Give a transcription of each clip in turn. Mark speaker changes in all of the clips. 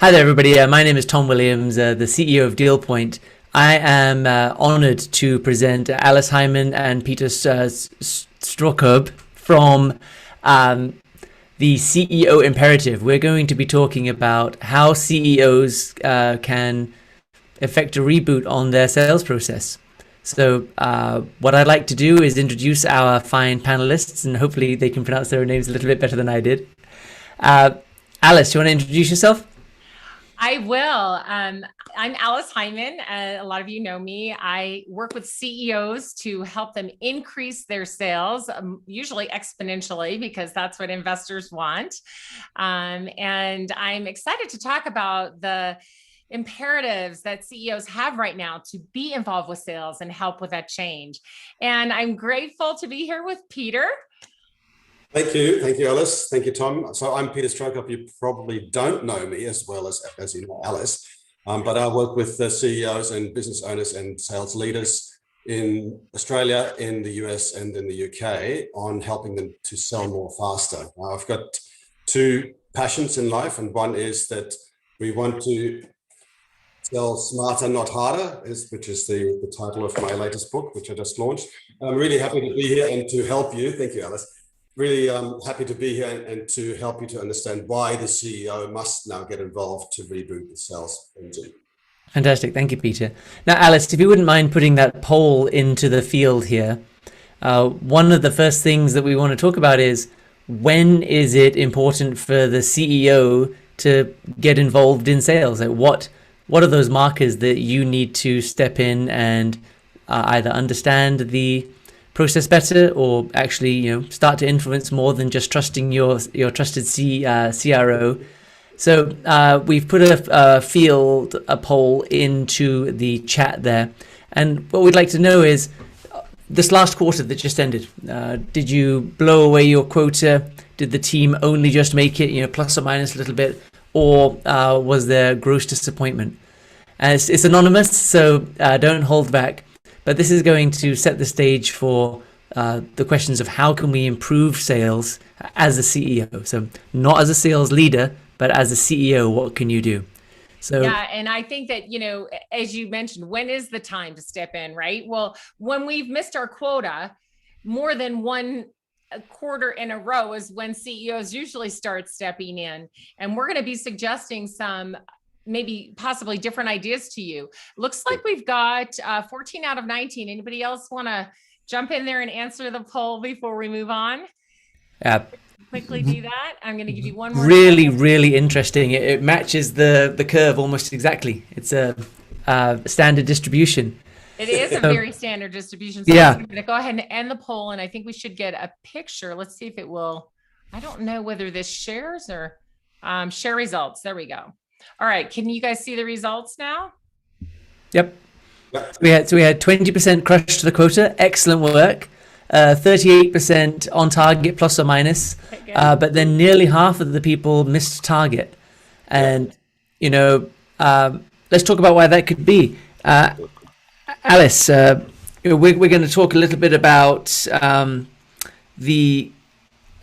Speaker 1: Hi there, everybody. My name is Tom Williams, the CEO of DealPoint. I am honored to present Alice Heiman and Peter Strohkorb from the CEO Imperative. We're going to be talking about how CEOs can effect a reboot on their sales process. So what I'd like to do is introduce our fine panelists, and hopefully they can pronounce their names a little bit better than I did. Alice, do you want to introduce yourself?
Speaker 2: I will. I'm Alice Heiman. A lot of you know me. I work with CEOs to help them increase their sales, usually exponentially, because that's what investors want. And I'm excited to talk about the imperatives that CEOs have right now to be involved with sales and help with that change. And I'm grateful to be here with Peter.
Speaker 3: Thank you, Alice. Thank you, Tom. So I'm Peter Strohkorb. You probably don't know me as well as you know Alice, but I work with the CEOs and business owners and sales leaders in Australia, in the US, and in the UK on helping them to sell more faster. I've got two passions in life, and one is that we want to sell smarter, not harder, which is the title of my latest book, which I just launched. I'm really happy to be here and to help you. Thank you, Alice. Really happy to be here and to help you to understand why the CEO must now get involved to reboot the sales engine.
Speaker 1: Fantastic. Thank you, Peter. Now, Alice, if you wouldn't mind putting that poll into the field here, one of the first things that we want to talk about is when is it important for the CEO to get involved in sales? Like what are those markers that you need to step in and either understand the process better, or actually, start to influence more than just trusting your trusted CRO. So we've put a poll into the chat there, and what we'd like to know is this last quarter that just ended. Did you blow away your quota? Did the team only just make it, plus or minus a little bit, or was there gross disappointment? It's anonymous, so don't hold back. But this is going to set the stage for the questions of how can we improve sales as a CEO. So not as a sales leader, but as a CEO, what can you do?
Speaker 2: So yeah, and I think that, as you mentioned, when is the time to step in, right? Well, when we've missed our quota, more than one quarter in a row is when CEOs usually start stepping in. And we're going to be suggesting some maybe possibly different ideas to you. Looks like we've got 14 out of 19. Anybody else want to jump in there and answer the poll before we move on? Quickly do that. I'm going to give you one more.
Speaker 1: Really interesting. It matches the curve almost exactly. It's a standard distribution.
Speaker 2: It is a very standard distribution. So
Speaker 1: yeah.
Speaker 2: I'm going to go ahead and end the poll, and I think we should get a picture. Let's see if it will. I don't know whether this shares or share results. There we go. All right, can you guys see the results now?
Speaker 1: Yep. So we had 20% crushed the quota. Excellent work. 38% on target, plus or minus. Okay, but then nearly half of the people missed target. And let's talk about why that could be. Alice, we're going to talk a little bit about the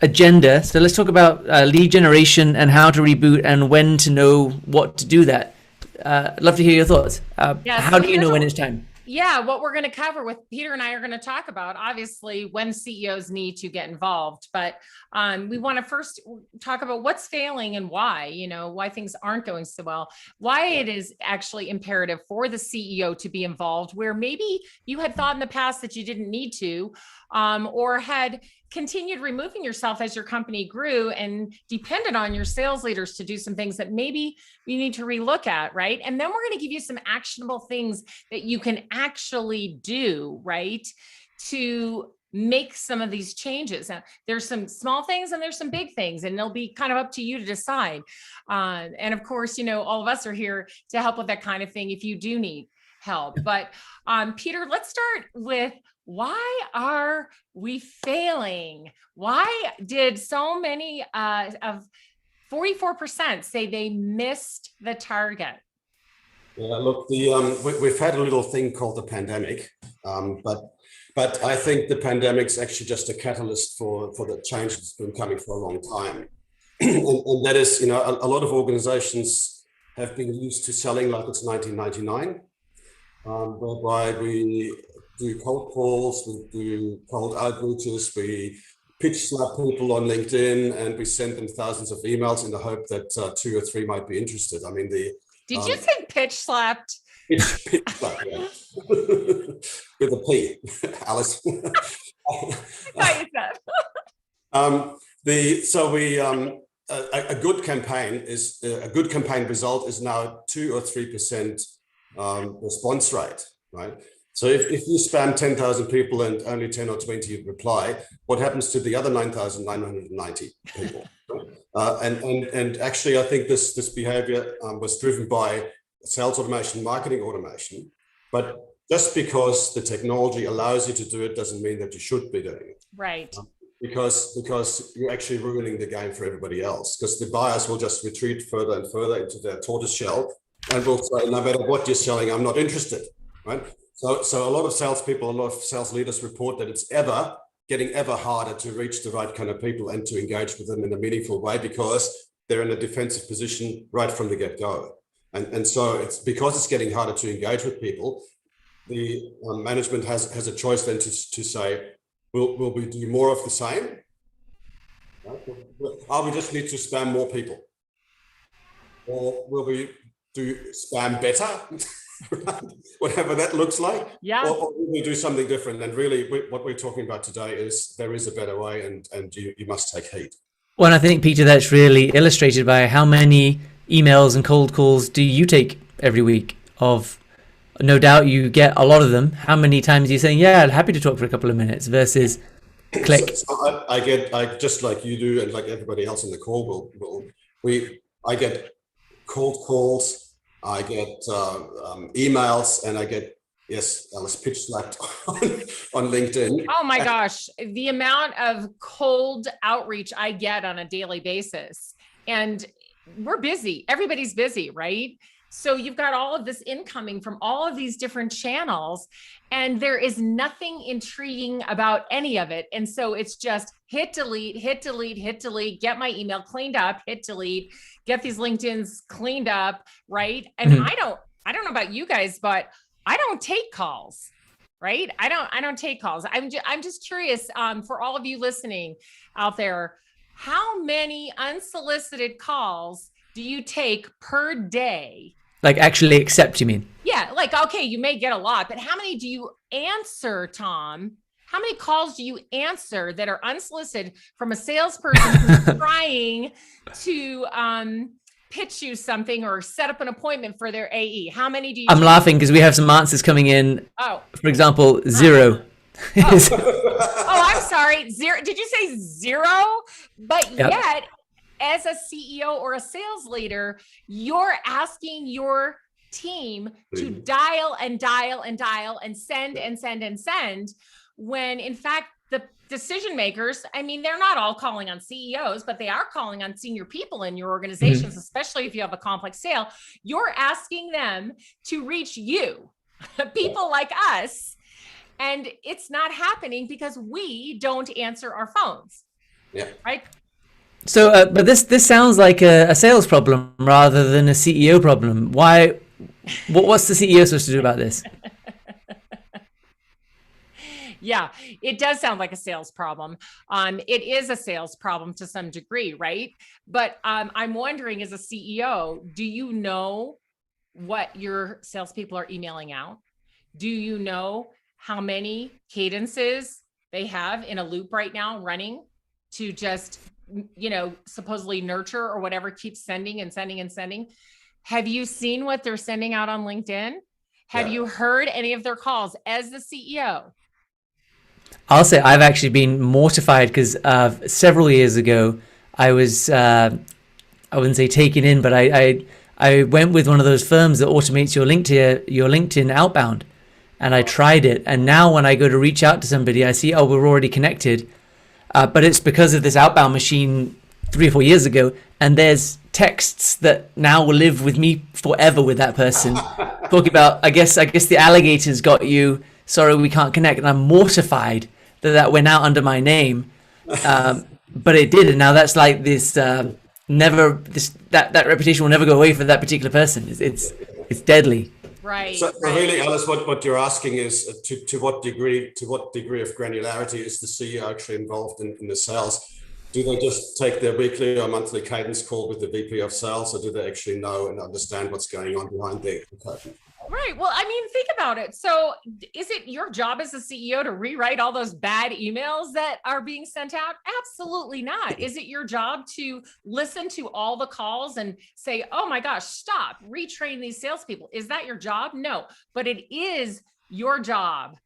Speaker 1: agenda. So let's talk about lead generation and how to reboot and when to know what to do that. I'd love to hear your thoughts. How do you know when it's time?
Speaker 2: Yeah, what we're going to cover with Peter and I are going to talk about, obviously, when CEOs need to get involved. But we want to first talk about what's failing and why, why things aren't going so well, why it is actually imperative for the CEO to be involved, where maybe you had thought in the past that you didn't need to, or had continued removing yourself as your company grew and depended on your sales leaders to do some things that maybe you need to relook at, right? And then we're going to give you some actionable things that you can actually do, right, to make some of these changes. There's some small things and there's some big things, and they'll be kind of up to you to decide. And of course, all of us are here to help with that kind of thing if you do need help. But Peter, let's start with, why are we failing? Why did so many of 44% say they missed the target?
Speaker 3: Yeah, look, we've had a little thing called the pandemic, but I think the pandemic's actually just a catalyst for the change that's been coming for a long time. And that is, a lot of organizations have been used to selling like it's 1999, whereby we do cold calls, we do cold outreaches, we pitch slap people on LinkedIn, and we send them thousands of emails in the hope that 2 or 3 might be interested. I mean,
Speaker 2: Did you say pitch slapped?
Speaker 3: pitch slap, yeah. With a P, Alice.
Speaker 2: I thought you said.
Speaker 3: A good campaign is a good campaign result is now 2 or 3% response rate, right? So if you spam 10,000 people and only 10 or 20 reply, what happens to the other 9,990 people? And actually, I think this behavior was driven by sales automation, marketing automation, but just because the technology allows you to do it doesn't mean that you should be doing it.
Speaker 2: Right.
Speaker 3: Because you're actually ruining the game for everybody else, because the buyers will just retreat further and further into their tortoise shell and will say, no matter what you're selling, I'm not interested, right? So a lot of salespeople, a lot of sales leaders report that it's getting ever harder to reach the right kind of people and to engage with them in a meaningful way, because they're in a defensive position right from the get-go. And so it's because it's getting harder to engage with people, the management has a choice then to say, will we do more of the same? We just need to spam more people? Or will we do spam better? Whatever that looks like.
Speaker 2: Yeah.
Speaker 3: Or will we do something different? And really what we're talking about today is there is a better way, and you must take heed.
Speaker 1: Well, and I think, Peter, that's really illustrated by how many emails and cold calls do you take every week? No doubt you get a lot of them. How many times are you saying, yeah, I'm happy to talk for a couple of minutes versus click?
Speaker 3: So I just like you do, and like everybody else in the call I get cold calls, I get emails, and I get, yes, Alice, pitch slapped on LinkedIn.
Speaker 2: Oh my gosh, the amount of cold outreach I get on a daily basis. And we're busy. Everybody's busy, right? So you've got all of this incoming from all of these different channels, and there is nothing intriguing about any of it. And so it's just hit delete, hit delete, hit delete, get my email cleaned up, hit delete, get these LinkedIn's cleaned up, right? And I don't know about you guys, but I don't take calls, right? I don't take calls. I'm just curious, for all of you listening out there, how many unsolicited calls do you take per day?
Speaker 1: Like actually accept, you mean?
Speaker 2: Yeah, like, okay, you may get a lot, but how many do you answer, Tom? How many calls do you answer that are unsolicited from a salesperson who's trying to pitch you something or set up an appointment for their AE? How many do you?
Speaker 1: I'm laughing because we have some answers coming in.
Speaker 2: Oh.
Speaker 1: For example, 0.
Speaker 2: Oh, I'm sorry. 0. Did you say 0? But
Speaker 1: Yep.
Speaker 2: yet, as a CEO or a sales leader, you're asking your team to dial and dial and dial and send and send and send, when in fact, the decision makers, I mean, they're not all calling on CEOs, but they are calling on senior people in your organizations, especially if you have a complex sale. You're asking them to reach you, people like us. And it's not happening because we don't answer our phones.
Speaker 3: Yeah.
Speaker 2: Right.
Speaker 1: So, but this sounds like a sales problem rather than a CEO problem. Why? What's the CEO supposed to do about this?
Speaker 2: Yeah, it does sound like a sales problem. It is a sales problem to some degree, right? But I'm wondering, as a CEO, do you know what your salespeople are emailing out? Do you know how many cadences they have in a loop right now running to just, supposedly nurture or whatever, keep sending and sending and sending? Have you seen what they're sending out on LinkedIn? Have you heard any of their calls as the CEO?
Speaker 1: I'll say I've actually been mortified because several years ago, I was, I wouldn't say taken in, but I went with one of those firms that automates your LinkedIn outbound. And I tried it. And now when I go to reach out to somebody, I see, we're already connected. But it's because of this outbound machine 3 or 4 years ago. And there's texts that now will live with me forever with that person. Talking about, I guess the alligators got you. Sorry, we can't connect. And I'm mortified that went out under my name. But it did. And now that's like this that reputation will never go away for that particular person. It's deadly.
Speaker 2: Right.
Speaker 3: So
Speaker 2: right.
Speaker 3: really, Alice, what you're asking is to what degree of granularity is the CEO actually involved in the sales? Do they just take their weekly or monthly cadence call with the VP of sales, or do they actually know and understand what's going on behind the curtain?
Speaker 2: Right. Well, I mean, think about it. So is it your job as a CEO to rewrite all those bad emails that are being sent out? Absolutely not. Is it your job to listen to all the calls and say, oh my gosh, stop, retrain these salespeople? Is that your job? No, but it is your job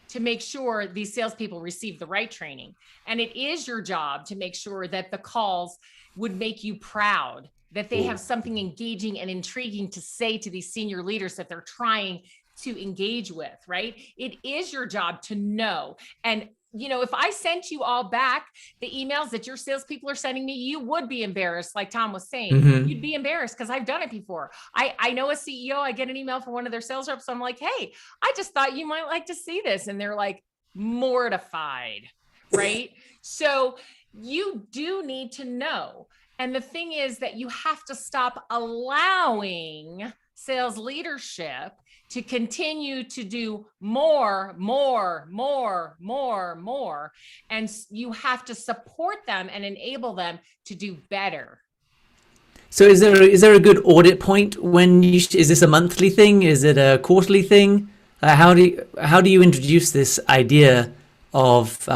Speaker 2: to make sure these salespeople receive the right training. And it is your job to make sure that the calls would make you proud, that they have something engaging and intriguing to say to these senior leaders that they're trying to engage with, right? It is your job to know. And, you know, if I sent you all back the emails that your salespeople are sending me, you would be embarrassed. Like Tom was saying, you'd be embarrassed because I've done it before. I know a CEO, I get an email from one of their sales reps. I'm like, hey, I just thought you might like to see this. And they're like mortified, right? So you do need to know. And the thing is that you have to stop allowing sales leadership to continue to do more. And you have to support them and enable them to do better.
Speaker 1: So is there a good audit point when is this a monthly thing? Is it a quarterly thing? How do you introduce this idea of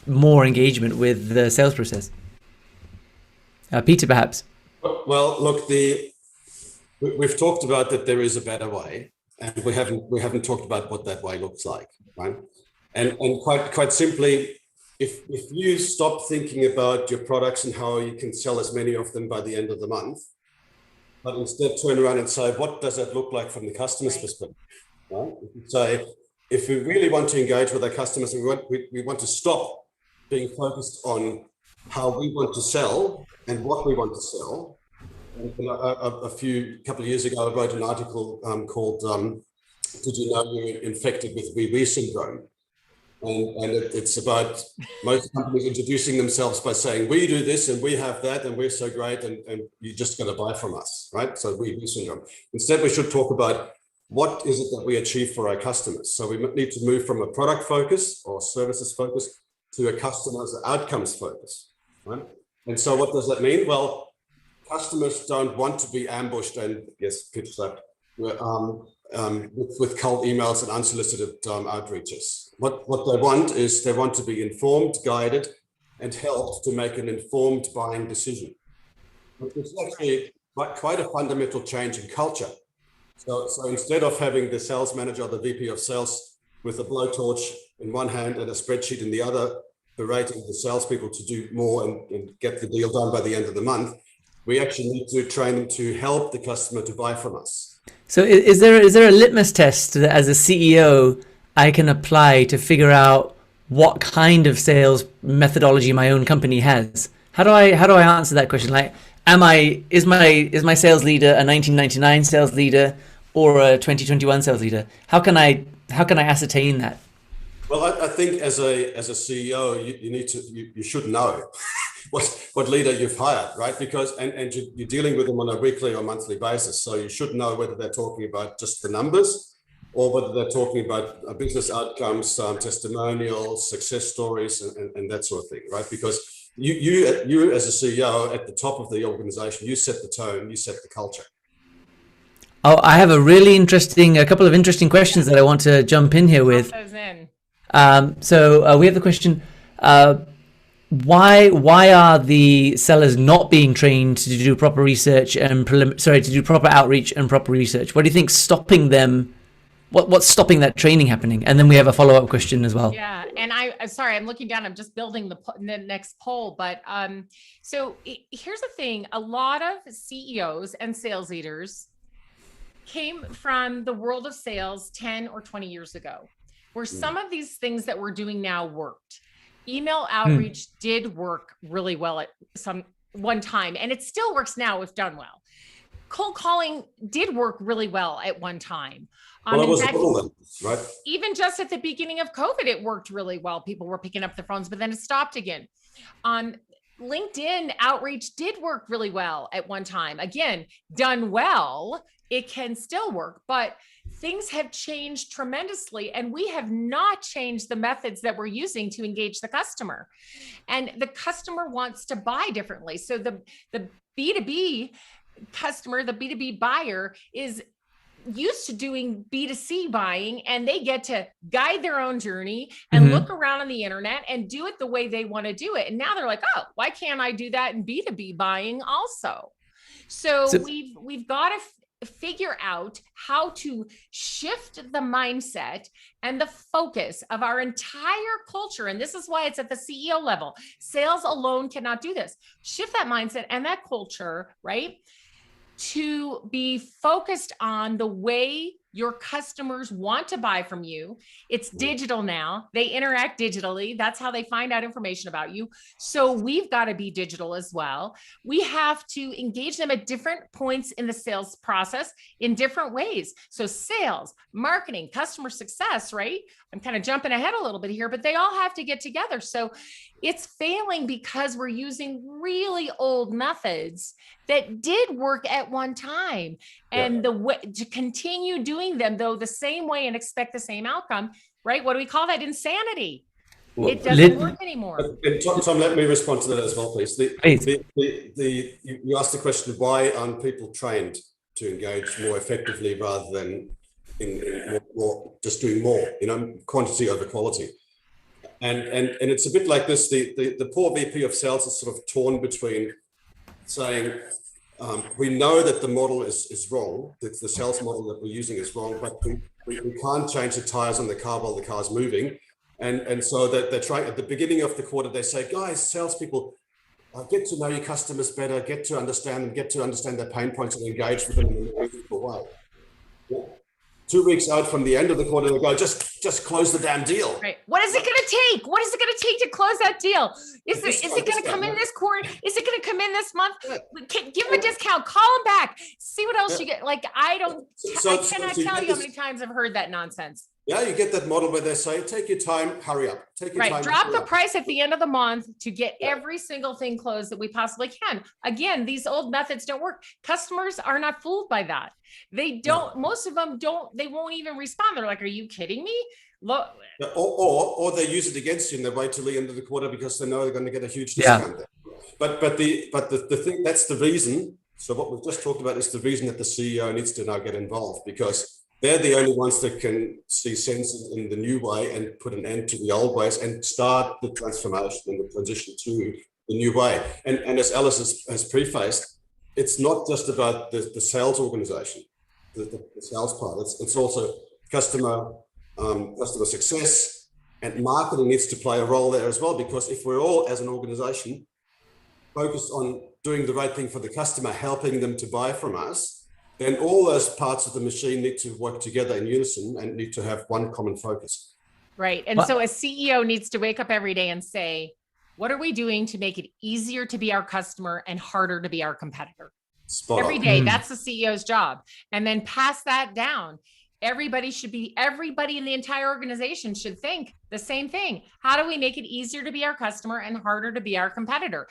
Speaker 1: more engagement with the sales process? Peter, perhaps.
Speaker 3: Well, look, we've talked about that there is a better way, and we haven't talked about what that way looks like, right? And quite simply, if you stop thinking about your products and how you can sell as many of them by the end of the month, but instead turn around and say, what does that look like from the customer's perspective? Right? So if we really want to engage with our customers, and we want to stop being focused on how we want to sell and what we want to sell. And a couple of years ago, I wrote an article called "Did You Know You're Infected with We Syndrome?" And it's about most companies introducing themselves by saying, we do this and we have that and we're so great and you're just going to buy from us, right? So we syndrome. Instead, we should talk about what is it that we achieve for our customers. So we need to move from a product focus or services focus to a customer's outcomes focus. Right? And so what does that mean? Well, customers don't want to be ambushed and, yes, Peter slapped, with cold emails and unsolicited outreaches. What they want is they want to be informed, guided, and helped to make an informed buying decision. It's actually quite a fundamental change in culture. So instead of having the sales manager or the VP of sales with a blowtorch in one hand and a spreadsheet in the other, berating the salespeople to do more and get the deal done by the end of the month, we actually need to train them to help the customer to buy from us.
Speaker 1: So is there a litmus test that as a CEO I can apply to figure out what kind of sales methodology my own company has? How do I answer that question? Like, is my sales leader a 1999 sales leader or a 2021 sales leader? How can I ascertain that?
Speaker 3: Well, I think as a CEO, you should know what leader you've hired, right? Because and you're dealing with them on a weekly or monthly basis, so you should know whether they're talking about just the numbers or whether they're talking about business outcomes, testimonials, success stories, and that sort of thing, right? Because you as a CEO at the top of the organization, you set the tone, you set the culture.
Speaker 1: Oh, I have a couple of interesting questions that I want to jump in here with. So we have the question, why are the sellers not being trained to do proper research and to do proper outreach and proper research? What do you think's stopping them? What's stopping that training happening? And then we have a follow-up question as well.
Speaker 2: Yeah, and I'm looking down. I'm just building the next poll, but so here's the thing: a lot of CEOs and sales leaders came from the world of sales 10 or 20 years ago, where some of these things that we're doing now worked. Email outreach did work really well at one time, and it still works now if done well. Cold calling did work really well at one time.
Speaker 3: Well, it was golden, right?
Speaker 2: Even just at the beginning of COVID, it worked really well. People were picking up the phones, but then it stopped again. LinkedIn outreach did work really well at one time. Again, done well, it can still work, but things have changed tremendously, and we have not changed the methods that we're using to engage the customer. And the customer wants to buy differently. So the B2B customer, the B2B buyer is used to doing B2C buying, and they get to guide their own journey and look around on the internet and do it the way they want to do it. And now they're like, oh, why can't I do that in B2B buying also? So we've got to figure out how to shift the mindset and the focus of our entire culture. And this is why it's at the CEO level. Sales alone cannot do this. Shift that mindset and that culture, right? To be focused on the way your customers want to buy from you. It's digital now. They interact digitally. That's how they find out information about you. So we've got to be digital as well. We have to engage them at different points in the sales process in different ways. So sales, marketing, customer success, right? I'm kind of jumping ahead a little bit here, but they all have to get together. So it's failing because we're using really old methods that did work at one time. And the way to continue doing them though the same way and expect the same outcome, right? What do we call that? Insanity. Well, it doesn't work anymore.
Speaker 3: Tom, let me respond to that as well, please. You asked the question, why aren't people trained to engage more effectively rather than in more, just doing more, quantity over quality? And it's a bit like this, the poor VP of sales is sort of torn between saying, we know that the model is wrong, the sales model that we're using is wrong, but we can't change the tires on the car while the car's moving. And so that they're trying, at the beginning of the quarter, they say, guys, salespeople, get to know your customers better, get to understand them, get to understand their pain points and engage with them in a meaningful way. Yeah. 2 weeks out from the end of the quarter, they go, just close the damn deal.
Speaker 2: Right. What is it going to take? What is it going to take to close that deal? Is it going to come in this quarter? Is it going to come in this month? Give them a discount. Call them back. See what else you get. Like, I cannot tell you how many times I've heard that nonsense.
Speaker 3: Yeah, you get that model where they say, take your time, hurry up. Take your time.
Speaker 2: Drop the price at the end of the month to get every single thing closed that we possibly can. Again, these old methods don't work. Customers are not fooled by that. They don't, most of them don't, they won't even respond. They're like, are you kidding me? Look.
Speaker 3: Or they use it against you and they wait till the end of the quarter because they know they're going to get a huge discount there. But the thing, that's the reason. So what we've just talked about is the reason that the CEO needs to now get involved, because they're the only ones that can see sense in the new way and put an end to the old ways and start the transformation and the transition to the new way. And as Alice has prefaced, it's not just about the sales organization, the sales part. It's also customer success, and marketing needs to play a role there as well, because if we're all as an organization focused on doing the right thing for the customer, helping them to buy from us, then all those parts of the machine need to work together in unison and need to have one common focus.
Speaker 2: Right. And so a CEO needs to wake up every day and say, what are we doing to make it easier to be our customer and harder to be our competitor? Every day. That's the CEO's job. And then pass that down. Everybody in the entire organization should think the same thing. How do we make it easier to be our customer and harder to be our competitor?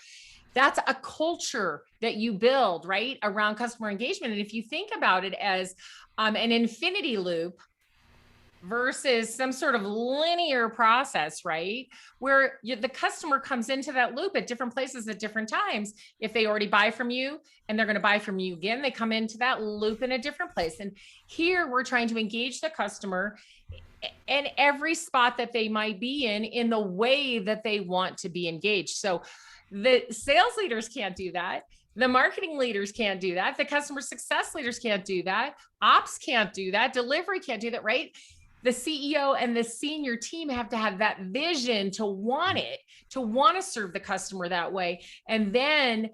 Speaker 2: That's a culture that you build, right, around customer engagement. And if you think about it as an infinity loop versus some sort of linear process, right, where the customer comes into that loop at different places at different times. If they already buy from you and they're going to buy from you again, they come into that loop in a different place. And here we're trying to engage the customer in every spot that they might be in the way that they want to be engaged. So the sales leaders can't do that. The marketing leaders can't do that. The customer success leaders can't do that. Ops can't do that. Delivery can't do that, right? The CEO and the senior team have to have that vision to want to serve the customer that way, and then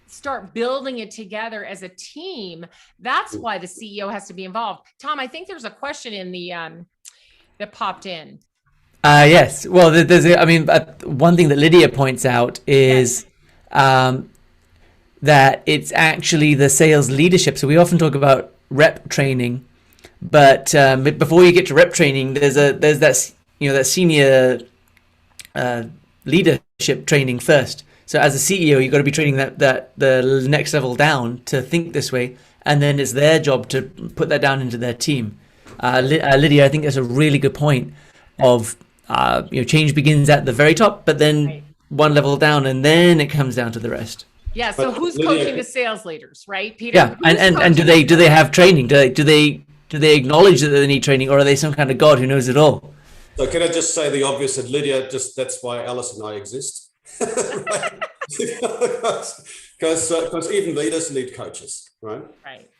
Speaker 2: start building it together as a team. That's why the CEO has to be involved. Tom, I think there's a question in the that popped in.
Speaker 1: Yes. Well, one thing that Lydia points out is that it's actually the sales leadership. So we often talk about rep training, but before you get to rep training, there's that senior leadership training first. So as a CEO, you've got to be training the next level down to think this way, and then it's their job to put that down into their team. Lydia, I think that's a really good point of change begins at the very top, but then one level down, and then it comes down to the rest.
Speaker 2: Yeah. So who's coaching the sales leaders, right, Peter?
Speaker 1: Yeah, and do they have training? Do they acknowledge that they need training, or are they some kind of god who knows it all?
Speaker 3: So can I just say the obvious that Lydia, that's why Alice and I exist. Because even leaders need coaches, right?
Speaker 2: Right.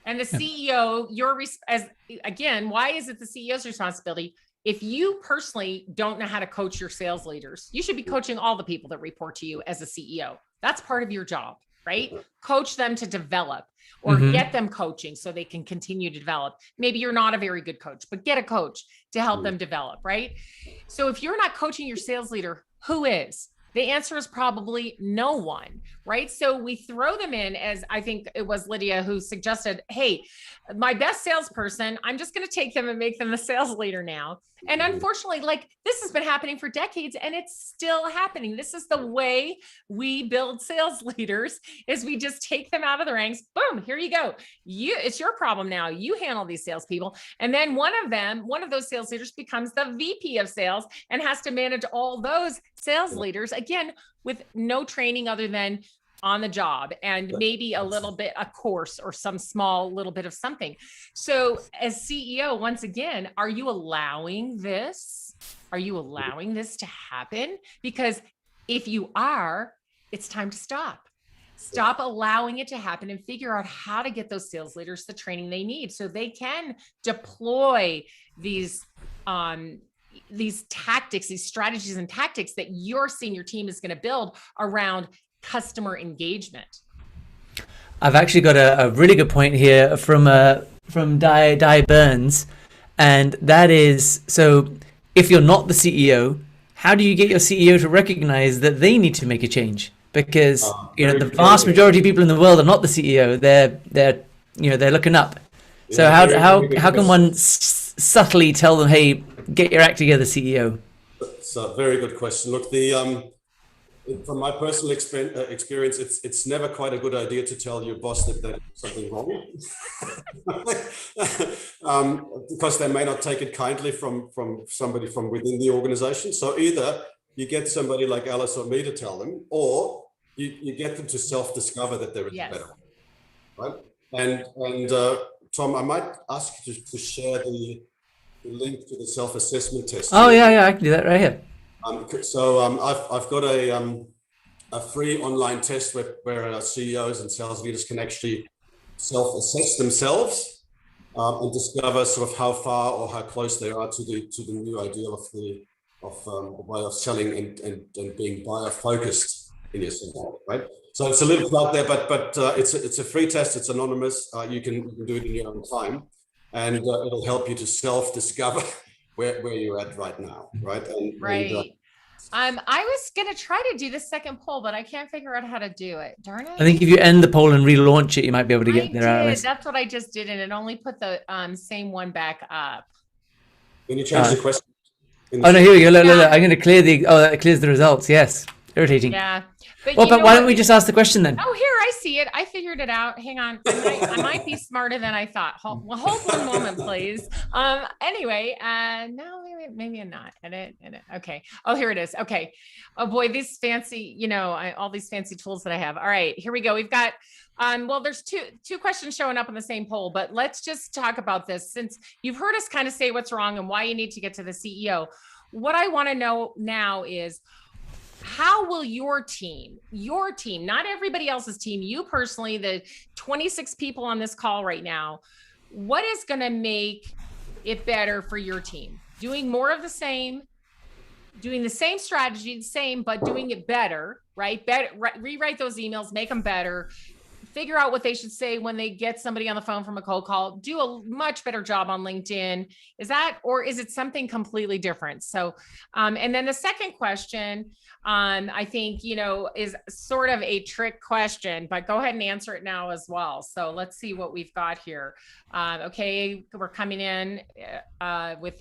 Speaker 2: And the CEO, why is it the CEO's responsibility? If you personally don't know how to coach your sales leaders, you should be coaching all the people that report to you as a CEO. That's part of your job, right? Coach them to develop, or get them coaching so they can continue to develop. Maybe you're not a very good coach, but get a coach to help them develop, right? So if you're not coaching your sales leader, who is? The answer is probably no one, right? So we throw them in, as I think it was Lydia who suggested, hey, my best salesperson, I'm just going to take them and make them the sales leader now. And unfortunately, this has been happening for decades, and it's still happening. This is the way we build sales leaders, is we just take them out of the ranks. Boom, here you go. It's your problem now. You handle these salespeople. And then one of those sales leaders becomes the VP of sales and has to manage all those sales leaders, again, with no training other than on the job and maybe a little bit, a course or some small little bit of something. So as CEO, once again, are you allowing this? Are you allowing this to happen? Because if you are, it's time to stop. Stop allowing it to happen and figure out how to get those sales leaders the training they need so they can deploy these tactics, these strategies and tactics that your senior team is going to build around customer engagement.
Speaker 1: I've actually got a really good point here from Di Burns, and that is, so if you're not the CEO, how do you get your CEO to recognize that they need to make a change? Because the vast majority of people in the world are not the CEO. They're looking up. So how can one subtly tell them, hey, get your act together, CEO?
Speaker 3: It's a very good question. Look, from my personal experience, it's never quite a good idea to tell your boss that there's something wrong, because they may not take it kindly from somebody from within the organization. So either you get somebody like Alice or me to tell them, or you get them to self-discover that there is a better way, right? And Tom, I might ask you to share the link to the self-assessment test.
Speaker 1: Oh yeah, I can do that right here.
Speaker 3: I've got a free online test where CEOs and sales leaders can actually self-assess themselves and discover sort of how far or how close they are to the new ideal of the way of selling and being buyer-focused in your sales, right? So it's a little plug there, but it's a free test. It's anonymous. You can do it in your own time, and it'll help you to self-discover where you're at right now, right?
Speaker 2: I was going to try to do the second poll, but I can't figure out how to do it. Darn it.
Speaker 1: I think if you end the poll and relaunch it, you might be able to get there. Alice.
Speaker 2: That's what I just did, and it only put the same one back up.
Speaker 3: Can you change the question?
Speaker 1: Oh no, here we go. Look. I'm going to clear that clears the results. Yes. Irritating.
Speaker 2: Yeah.
Speaker 1: But why don't we just ask the question then?
Speaker 2: Oh, here, I see it. I figured it out. Hang on. I might be smarter than I thought. Hold one moment, please. Anyway, no, maybe I'm not. Edit. Okay. Oh, here it is. Okay. Oh boy, these fancy, all these fancy tools that I have. All right, here we go. We've got, there's two questions showing up on the same poll, but let's just talk about this since you've heard us kind of say what's wrong and why you need to get to the CEO. What I want to know now is, how will your team, not everybody else's team, you personally, the 26 people on this call right now, what is going to make it better for your team? Doing more of the same, doing the same strategy, but doing it better, right? Rewrite those emails, make them better, figure out what they should say when they get somebody on the phone from a cold call, do a much better job on LinkedIn. Or is it something completely different? So, and then the second question, I think, is sort of a trick question, but go ahead and answer it now as well. So let's see what we've got here. Okay, we're coming in with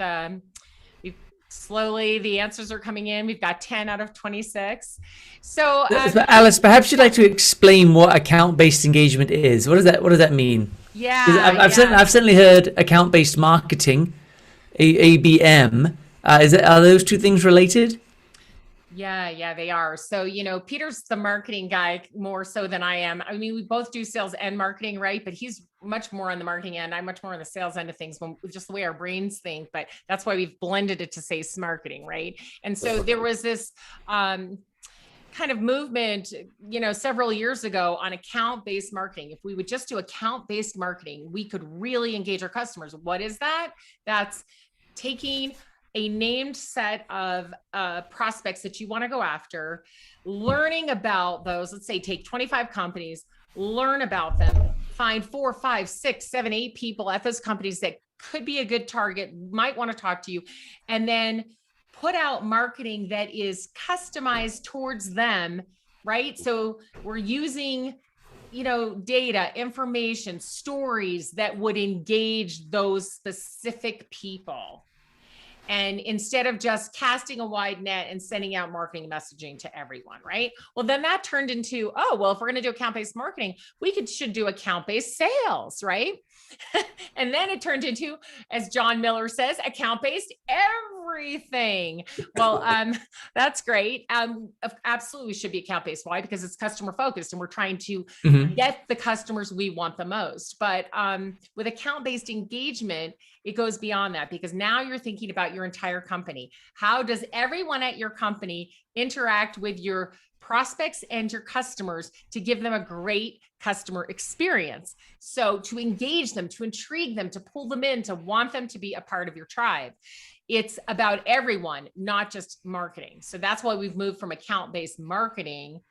Speaker 2: Slowly, the answers are coming in. We've got 10 out of 26. So,
Speaker 1: Alice, perhaps you'd like to explain what account-based engagement is. What does that mean? 'Cause
Speaker 2: yeah,
Speaker 1: I've certainly heard account-based marketing, ABM. Are those two things related?
Speaker 2: Yeah, they are. So, Peter's the marketing guy more so than I am. I mean, we both do sales and marketing, right? But he's much more on the marketing end. I'm much more on the sales end of things, just the way our brains think. But that's why we've blended it to say marketing, right? And so there was this kind of movement, several years ago on account-based marketing. If we would just do account-based marketing, we could really engage our customers. What is that? That's taking a named set of prospects that you want to go after, learning about those. Let's say take 25 companies, learn about them, find 4, 5, 6, 7, 8 people at those companies that could be a good target, might want to talk to you, and then put out marketing that is customized towards them, right? So we're using data, information, stories that would engage those specific people. And instead of just casting a wide net and sending out marketing messaging to everyone, right? Well, then that turned into, if we're going to do account-based marketing, should do account-based sales, right? And then it turned into, as John Miller says, account-based everything. Well, that's great. Absolutely should be account-based. Why? Because it's customer-focused and we're trying to get the customers we want the most. But with account-based engagement, it goes beyond that, because now you're thinking about your entire company. How does everyone at your company interact with your prospects and your customers to give them a great customer experience? So to engage them, to intrigue them, to pull them in, to want them to be a part of your tribe. It's about everyone, not just marketing. So that's why we've moved from account-based marketing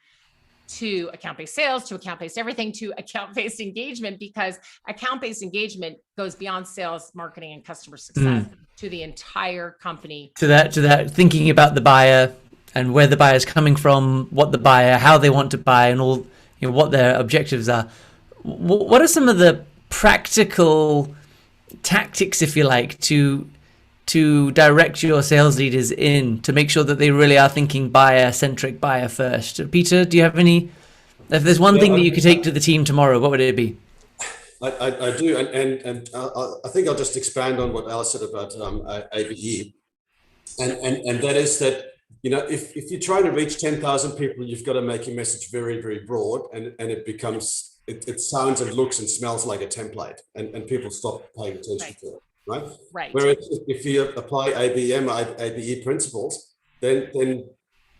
Speaker 2: to account-based sales, to account-based everything, to account-based engagement, because account-based engagement goes beyond sales, marketing, and customer success to the entire company.
Speaker 1: To that thinking about the buyer and where the buyer is coming from, how they want to buy, and all, what their objectives are. What are some of the practical tactics, if you like, to direct your sales leaders in to make sure that they really are thinking buyer-centric, buyer first? Peter, do you have any? If there's one thing that you could take to the team tomorrow, what would it be?
Speaker 3: I do, and I think I'll just expand on what Alice said about ABE, and that is that if you try to reach 10,000 people, you've got to make your message very, very broad, and it sounds and looks and smells like a template, and people stop paying attention to it. Right. Whereas if you apply ABM or ABE principles, then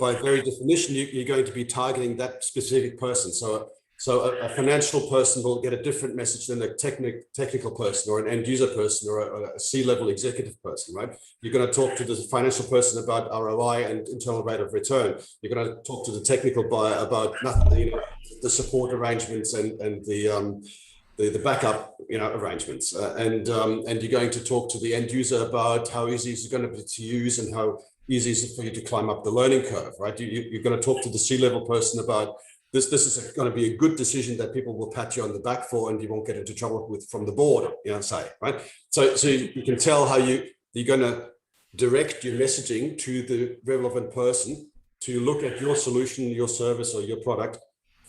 Speaker 3: by very definition, you're going to be targeting that specific person. So a financial person will get a different message than a technical person or an end user person or a C-level executive person, right? You're going to talk to the financial person about ROI and internal rate of return. You're going to talk to the technical buyer about the support arrangements and the backup arrangements, and you're going to talk to the end user about how easy is it going to be to use and how easy is it for you to climb up the learning curve, right? You're going to talk to the C-level person about this is going to be a good decision that people will pat you on the back for, and you won't get into trouble with from the board, say, right? So you can tell how you're going to direct your messaging to the relevant person to look at your solution, your service, or your product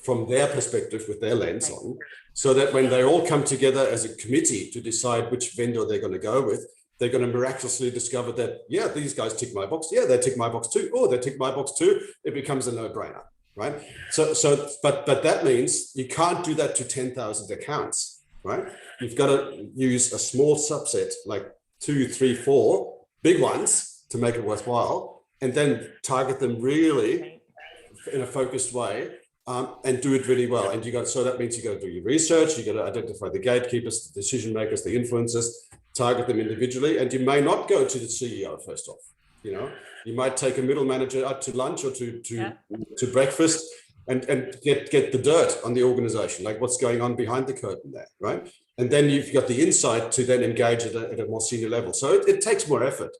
Speaker 3: from their perspective with their lens on, so that when they all come together as a committee to decide which vendor they're going to go with, they're going to miraculously discover that, these guys tick my box. Yeah, they tick my box too. Oh, they tick my box too. It becomes a no-brainer, right? But that means you can't do that to 10,000 accounts, right? You've got to use a small subset, like 2, 3, 4 big ones to make it worthwhile, and then target them really in a focused way. And do it really well. And so that means you got to do your research, you got to identify the gatekeepers, the decision makers, the influencers, target them individually. And you may not go to the CEO first off. You might take a middle manager out to lunch or to breakfast and get the dirt on the organization, like what's going on behind the curtain there, right? And then you've got the insight to then engage at a more senior level. So it takes more effort.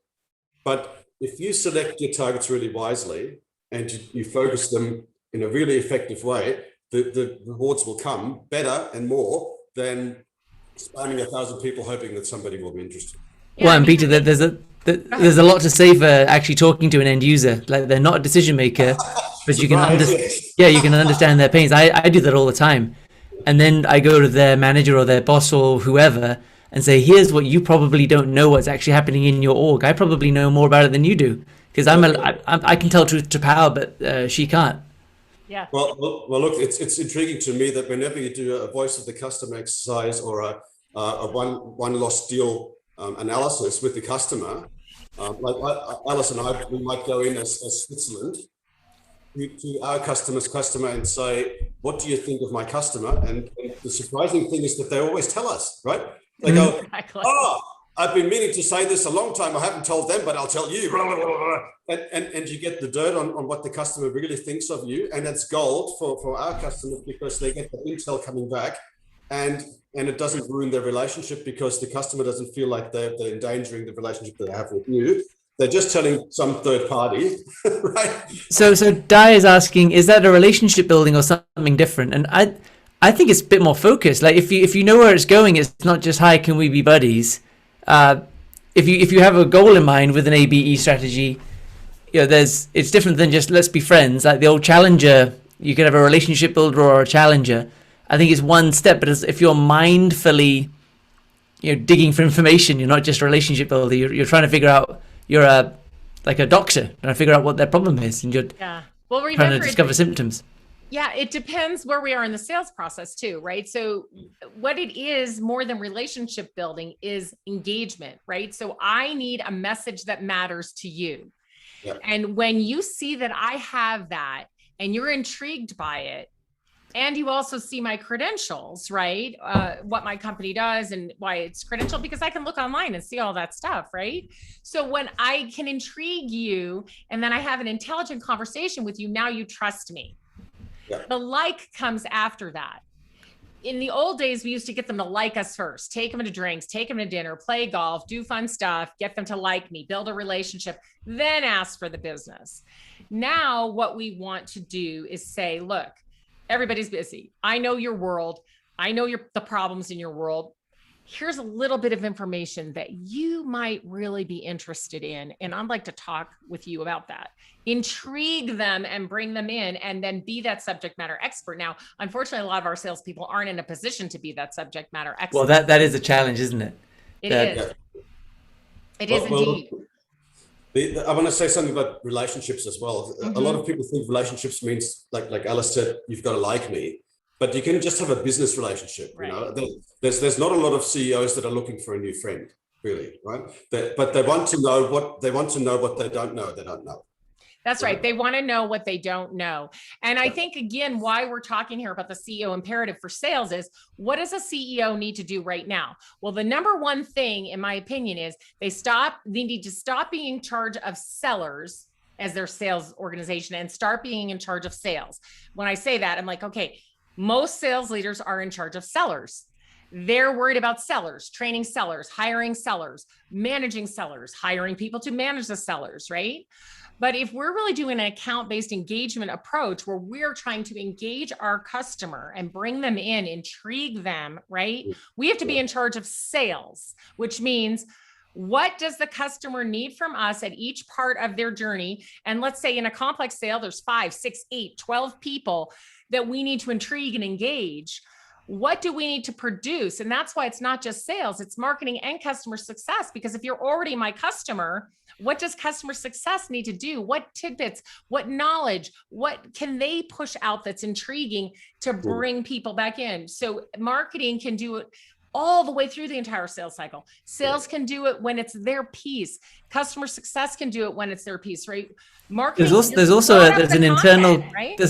Speaker 3: But if you select your targets really wisely and you focus them in a really effective way, the rewards will come better and more than spamming 1,000 people hoping that somebody will be interested.
Speaker 1: Well, and Peter, there's There's a lot to say for actually talking to an end user. Like, they're not a decision maker, but you can you can understand their pains. I do that all the time. And then I go to their manager or their boss or whoever and say, here's what you probably don't know what's actually happening in your org. I probably know more about it than you do, because I can tell truth to power, but she can't.
Speaker 2: Yeah.
Speaker 3: Well, look, it's intriguing to me that whenever you do a voice of the customer exercise or a one lost deal analysis with the customer, like Alice and we might go in as Switzerland to our customer and say, what do you think of my customer? And the surprising thing is that they always tell us, right? They go, oh, I've been meaning to say this a long time. I haven't told them, but I'll tell you. And you get the dirt on what the customer really thinks of you. And that's gold for our customers, because they get the intel coming back, and it doesn't ruin their relationship, because the customer doesn't feel like they're endangering the relationship that they have with you. They're just telling some third party, right?
Speaker 1: So Di is asking, is that a relationship building or something different? And I think it's a bit more focused. Like, if you know where it's going, it's not just, hi, can we be buddies? If you have a goal in mind with an ABE strategy, it's different than just let's be friends. Like the old challenger, you could have a relationship builder or a challenger. I think it's one step, but if you're mindfully, digging for information, you're not just a relationship builder. You're trying to figure out. You're like a doctor trying to figure out what their problem is, and you're trying to discover symptoms.
Speaker 2: Yeah, it depends where we are in the sales process too, right? So what it is more than relationship building is engagement, right? So I need a message that matters to you. Yep. And when you see that I have that and you're intrigued by it, and you also see my credentials, right? What my company does and why it's credentialed, because I can look online and see all that stuff, right? So when I can intrigue you and then I have an intelligent conversation with you, now you trust me. Yeah. The like comes after that. In the old days, we used to get them to like us first, take them to drinks, take them to dinner, play golf, do fun stuff, get them to like me, build a relationship, then ask for the business. Now, what we want to do is say, look, everybody's busy. I know your world. I know the problems in your world. Here's a little bit of information that you might really be interested in. And I'd like to talk with you about that. Intrigue them and bring them in, and then be that subject matter expert. Now, unfortunately, a lot of our salespeople aren't in a position to be that subject matter expert.
Speaker 1: Well, that is a challenge, isn't it?
Speaker 2: It is. It is indeed.
Speaker 3: I want to say something about relationships as well. Mm-hmm. A lot of people think relationships means, like Alice said, you've got to like me, but you can just have a business relationship. Right. There's not a lot of CEOs that are looking for a new friend, really, right? But they want to know what they don't know. They don't know.
Speaker 2: That's right. They want to know what they don't know. And I think, again, why we're talking here about the CEO imperative for sales is, what does a CEO need to do right now? Well, the number one thing, in my opinion, is they need to stop being in charge of sellers as their sales organization and start being in charge of sales. When I say that, I'm like, okay, most sales leaders are in charge of sellers. They're worried about sellers, training sellers, hiring sellers, managing sellers, hiring people to manage the sellers, right? But if we're really doing an account-based engagement approach where we're trying to engage our customer and bring them in, intrigue them, right? We have to be in charge of sales, which means, what does the customer need from us at each part of their journey? And let's say in a complex sale, there's 5, 6, 8, 12 people that we need to intrigue and engage. What do we need to produce? And that's why it's not just sales, it's marketing and customer success. Because if you're already my customer, what does customer success need to do? What tidbits, what knowledge, what can they push out that's intriguing to bring people back in? So marketing can do it all the way through the entire sales cycle. Sales can do it when it's their piece. Customer success can do it when it's their piece, right? Marketing.
Speaker 1: There's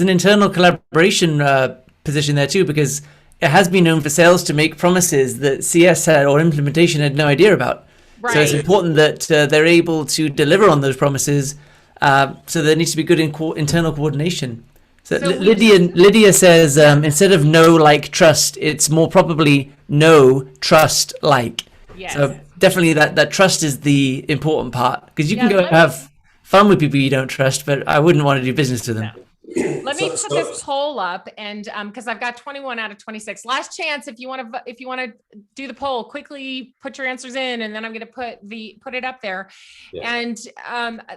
Speaker 1: an internal collaboration position there too, because it has been known for sales to make promises that CS had, or implementation had, no idea about. Right. So it's important that they're able to deliver on those promises. So there needs to be good internal coordination. So Lydia says, instead of know, like, trust, it's more probably know, trust, like.
Speaker 2: Yes.
Speaker 1: So definitely that trust is the important part, because you can go have fun with people you don't trust, but I wouldn't want to do business with them.
Speaker 2: Let me put this poll up, and because I've got 21 out of 26. Last chance, if you want to do the poll, quickly put your answers in, and then I'm going to put it up there, and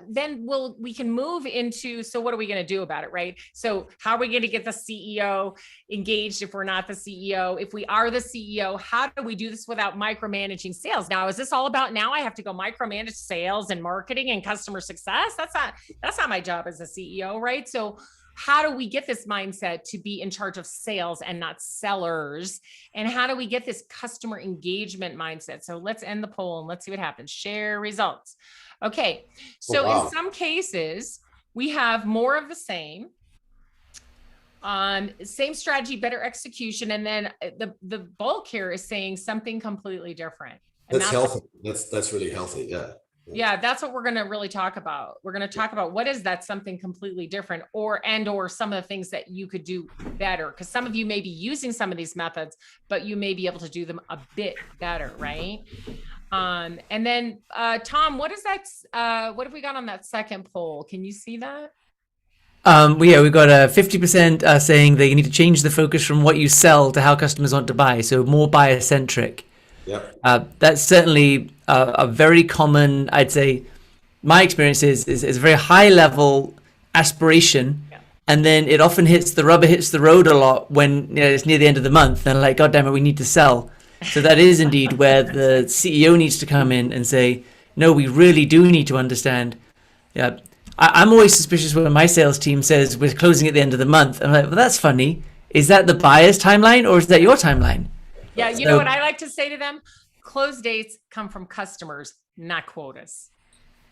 Speaker 2: then we can move into, so what are we going to do about it, right? So how are we going to get the CEO engaged if we're not the CEO? If we are the CEO, how do we do this without micromanaging sales? Now, is this all about now I have to go micromanage sales and marketing and customer success? That's not my job as a CEO, right? So how do we get this mindset to be in charge of sales and not sellers? And how do we get this customer engagement mindset? So let's end the poll and let's see what happens. Share results. Okay. So in some cases, we have more of the same. Same strategy, better execution. And then the bulk here is saying something completely different. And
Speaker 3: that's healthy. That's really healthy. Yeah.
Speaker 2: Yeah, that's what we're going to really talk about. We're going to talk about what is that something completely different, or some of the things that you could do better. Because some of you may be using some of these methods, but you may be able to do them a bit better, right? And then Tom, what is that? What have we got on that second poll? Can you see that?
Speaker 1: We got a 50% saying that you need to change the focus from what you sell to how customers want to buy. So more buyer centric. Yeah. That's certainly a very common, I'd say, my experience is a very high level aspiration. Yeah. And then it often the rubber hits the road a lot when it's near the end of the month and like, God damn it, we need to sell. So that is indeed where the CEO needs to come in and say, no, we really do need to understand. Yeah. I'm always suspicious when my sales team says we're closing at the end of the month. I'm like, well, that's funny. Is that the buyer's timeline or is that your timeline?
Speaker 2: Yeah, you know what I like to say to them? Close dates come from customers, not quotas.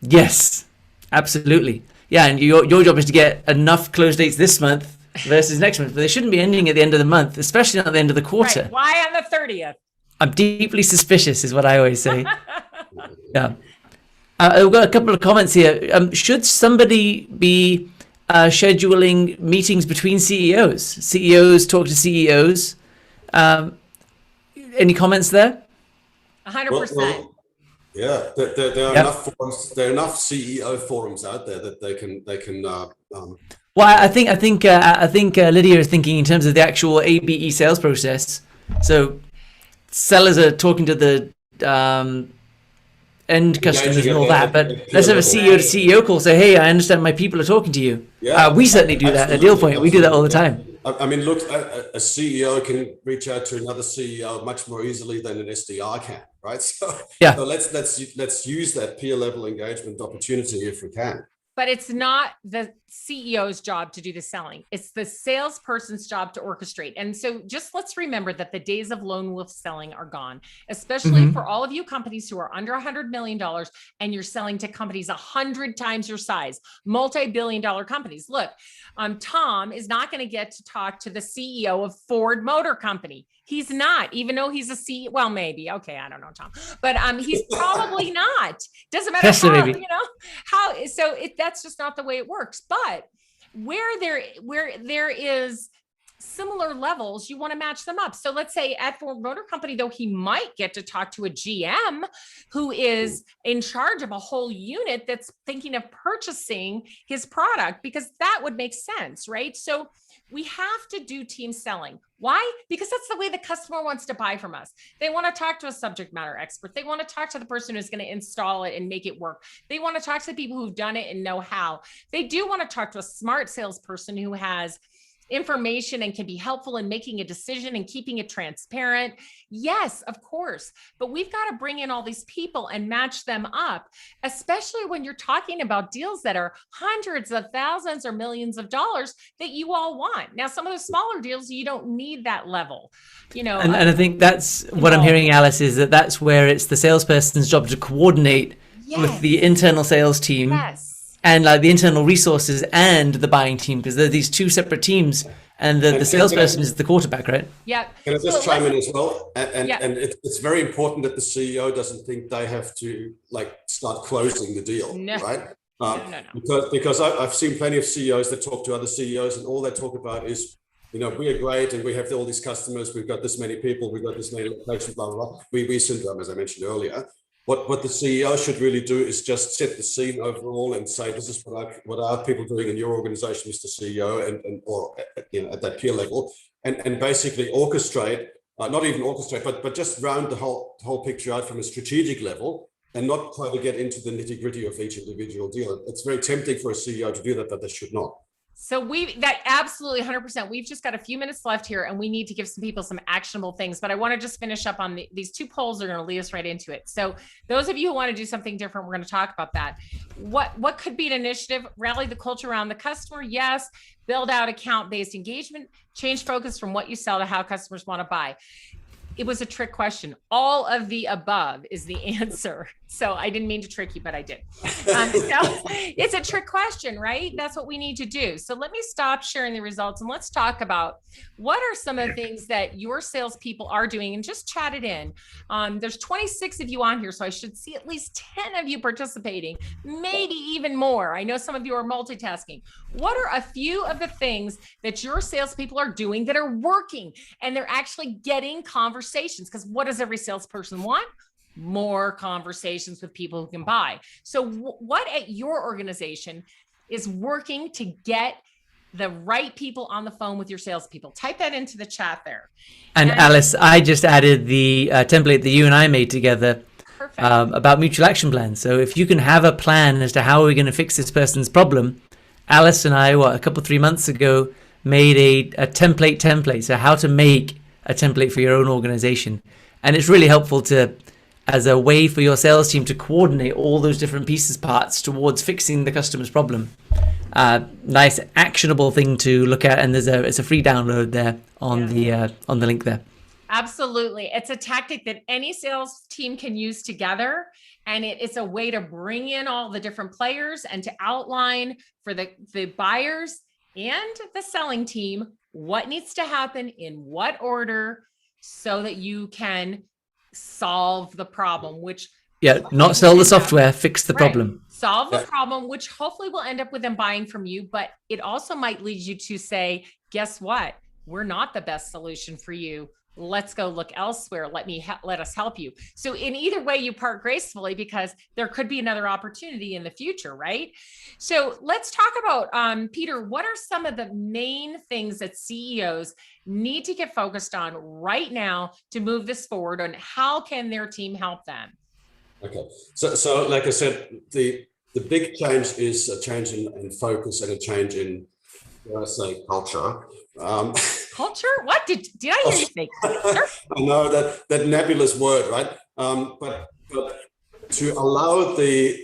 Speaker 1: Yes, absolutely. Yeah, and your job is to get enough close dates this month versus next month. But they shouldn't be ending at the end of the month, especially not at the end of the quarter.
Speaker 2: Right. Why on the 30th?
Speaker 1: I'm deeply suspicious is what I always say. Yeah. I've got a couple of comments here. Should somebody be scheduling meetings between CEOs? CEOs talk to CEOs. Any comments there?
Speaker 2: 100%.
Speaker 3: Well, yeah, there are enough forums. There are enough CEO forums out there that they can.
Speaker 1: Well, I think Lydia is thinking in terms of the actual ABE sales process. So sellers are talking to the end customers and all that, but let's have a CEO to CEO call. Say, hey, I understand my people are talking to you. Yeah, we certainly do that at Deal Point. We do that all the time.
Speaker 3: I mean, look, a CEO can reach out to another CEO much more easily than an SDR can, right? So let's use that peer level engagement opportunity if we can.
Speaker 2: But it's not the CEO's job to do the selling. It's the salesperson's job to orchestrate. And so just let's remember that the days of lone wolf selling are gone, especially for all of you companies who are under $100 million and you're selling to companies 100 times your size, multi-billion-dollar companies. Look, Tom is not going to get to talk to the CEO of Ford Motor Company. He's not, even though he's a CEO. Well, maybe. Okay, I don't know, Tom, but he's probably not. Doesn't matter how, how. So that's just not the way it works. But where there is similar levels, you want to match them up. So let's say at Ford Motor Company, though, he might get to talk to a GM who is in charge of a whole unit that's thinking of purchasing his product, because that would make sense, right? So we have to do team selling. Why? Because that's the way the customer wants to buy from us. They want to talk to a subject matter expert. They want to talk to the person who's going to install it and make it work. They want to talk to the people who've done it and know how. They do want to talk to a smart salesperson who has information and can be helpful in making a decision and keeping it transparent. Yes, of course. But we've got to bring in all these people and match them up, especially when you're talking about deals that are hundreds of thousands or millions of dollars that you all want. Now, some of the smaller deals, you don't need that level, And
Speaker 1: I think that's what I'm hearing, Alice, is that's where it's the salesperson's job to coordinate with the internal sales team.
Speaker 2: Yes.
Speaker 1: And like the internal resources and the buying team, because they're these two separate teams, and the salesperson is the quarterback, right?
Speaker 2: Yeah.
Speaker 3: Can I just chime in as well? And it's very important that the CEO doesn't think they have to start closing the deal, right? No. Because I've seen plenty of CEOs that talk to other CEOs, and all they talk about is, we are great and we have all these customers, we've got this many people, we've got this many locations, blah, blah, blah. We syndrome, as I mentioned earlier. what the CEO should really do is just set the scene overall and say, this is what are people doing in your organization, Mr. CEO, and or at that peer level, and basically orchestrate, not even orchestrate, but just round the whole picture out from a strategic level, and not try to get into the nitty-gritty of each individual deal. It's very tempting for a CEO to do that, but they should not.
Speaker 2: So that absolutely 100%. We've just got a few minutes left here, and we need to give some people some actionable things, but I want to just finish up on these two polls are going to lead us right into it. So those of you who want to do something different, we're going to talk about that. What could be an initiative? Rally the culture around the customer. Yes. Build out account-based engagement, change focus from what you sell to how customers want to buy. It was a trick question. All of the above is the answer. So I didn't mean to trick you, but I did. So it's a trick question, right? That's what we need to do. So let me stop sharing the results and let's talk about what are some of the things that your salespeople are doing, and just chat it in. There's 26 of you on here, so I should see at least 10 of you participating, maybe even more. I know some of you are multitasking. What are a few of the things that your salespeople are doing that are working and they're actually getting conversations? Because what does every salesperson want? More conversations with people who can buy. So what at your organization is working to get the right people on the phone with your salespeople? Type that into the chat there.
Speaker 1: And Alice, I just added the template that you and I made together about mutual action plans. So if you can have a plan as to how we're going to fix this person's problem, Alice and I, a couple 3 months ago, made a template. So how to make a template for your own organization. And it's really helpful as a way for your sales team to coordinate all those different parts towards fixing the customer's problem. Nice actionable thing to look at, and it's a free download there on the link there.
Speaker 2: Absolutely. It's a tactic that any sales team can use together. And it's a way to bring in all the different players and to outline for the buyers and the selling team what needs to happen in what order so that you can solve the problem, which
Speaker 1: not sell the software, fix the problem.
Speaker 2: Solve the problem, which hopefully will end up with them buying from you, but it also might lead you to say, guess what? We're not the best solution for you. Let's go look elsewhere. Let us help you. So in either way, you part gracefully because there could be another opportunity in the future, right? So let's talk about, Peter, what are some of the main things that CEOs need to get focused on right now to move this forward, and how can their team help them?
Speaker 3: Okay. So like I said, the big change is a change in focus and a change in, culture.
Speaker 2: Culture? What did I hear you say? Culture?
Speaker 3: I know that nebulous word, right? But to allow the